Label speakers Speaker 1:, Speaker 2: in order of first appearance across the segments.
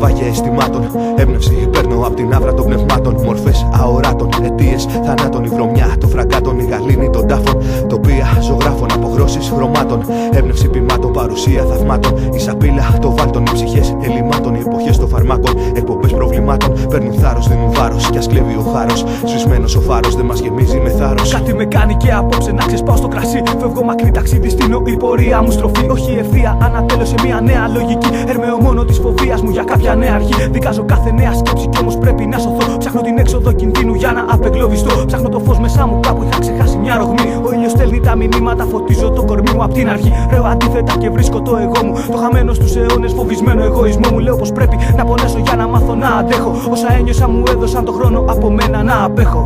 Speaker 1: ναυάγια αισθημάτων. Έμπνευση παίρνω απ' την άβρα των πνευμάτων. Μορφές αοράτων, αιτίες θανάτων. Η βρωμιά των φραγκάτων, η γαλήνη των τάφων. Τοπία ζωγράφων, αποχρώσεις χρωμάτων. Έμπνευση ποιμάτων, παρουσία θαυμάτων. Η σαπίλα των βάλτων, οι ψυχές ελλημάτων. Οι εποχές των φαρμάκων, εκπομπές προβλημάτων. Παίρνουν θάρρος, δίνουν βάρος. Κι ας κλέβει ο χάρος. Σβησμένος ο φάρος, δεν μας γεμίζει με θάρρος.
Speaker 2: Κάτι με κάνει και απόψε να ξεσπάω στο κρασί. Φεύγω μακρύ ταξίδι, στείνω η πορεία μου στροφή. Όχι ευθεία, ανατέλω σε μια νέα λογική. Έρμεω μόνο της φοβίας μου για κάποια νέα αρχή. Δικάζω κάθε νέα σκέψη κι όμως πρέπει να σωθώ. Ψάχνω την έξοδο κινδύνου για να απεγκλωβιστώ. Ψάχνω το φως μέσα μου, κάπου είχα ξεχάσει μια ρογμή. Ο ήλιος στέλνει τα μηνύματα, φωτίζω το κορμί μου απ' την αρχή. Ρέω αντίθετα και βρίσκω το εγώ μου. Το χαμένο στους αιώνες, φοβισμένο εγωισμό μου. Λέω πως πρέπει να πονέσω για να μάθω να αντέχω. Όσα ένιωσα μου έδωσαν το χρόνο από μένα να απέχω.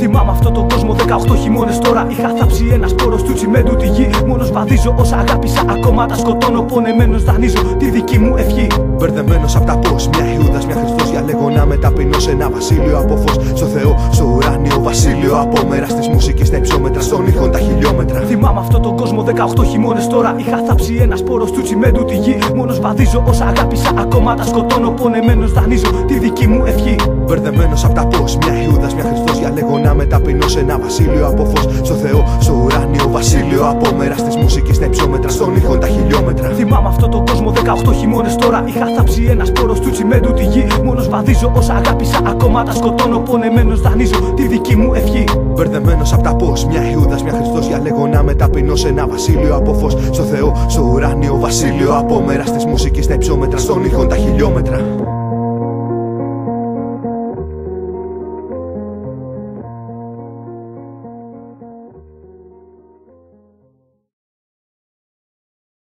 Speaker 2: Θυμάμαι αυτόν τον κόσμο 18 χειμώνες τώρα. Είχα θάψει ένα σπόρο του τσιμέντου τη γη. Μόνος βαδίζω όσα αγάπησα, ακόμα τα σκοτώνω. Πονεμένος δανείζω τη δική μου ευχή.
Speaker 1: Μπερδεμένος απ' τα πώς, μια Ιούδας, μια Χριστός. Διαλέγω να μεταπεινώ σε ένα βασίλειο από φως. Στο Θεό, στο ουράνιο βασίλειο. Από μέρα στις μουσικές, τα υψόμετρα, στον ήχον τα χιλιόμετρα.
Speaker 2: Θυμάμαι αυτόν τον κόσμο 18 χειμώνες τώρα. Είχα θάψει ένα σπόρο του τσιμέντου τη γη. Μόνος βαδίζω όσα αγάπησα, ακόμα τα σκοτώνω. Πονεμένος δανείζω τη δική μου ευχή.
Speaker 1: Μπερδεμένος απ' τα πώς, μια Ιούδας, μια Χριστός. Διαλέγω να μεταπεινώ σε ένα βασίλειο από φως. Στο Θεό, στο ουράνιο βασίλειο. Από μέρα στις μουσικές, τα υψόμετρα, στον ήχον τα χιλιόμετρα.
Speaker 2: Θυμάμαι αυτόν τον κόσμο 18 χειμώνες τώρα. Είχα θάψει ένα σπόρο του τσιμέντου τη γη. Μόνος βαδίζω όσα αγάπησα, ακόμα τα σκοτώνω. Πονεμένος δανείζω τη δική μου ευχή.
Speaker 1: Μπερδεμένος απ' τα πώς, μια Ιούδας, μια Χριστός. Διαλέγω να μεταπεινώ σε ένα βασίλειο από φως. Στο Θεό, στο ουράνιο βασίλειο. Από μέρα στις μουσικές, τα υψόμετρα, στον ήχον τα χιλιόμετρα.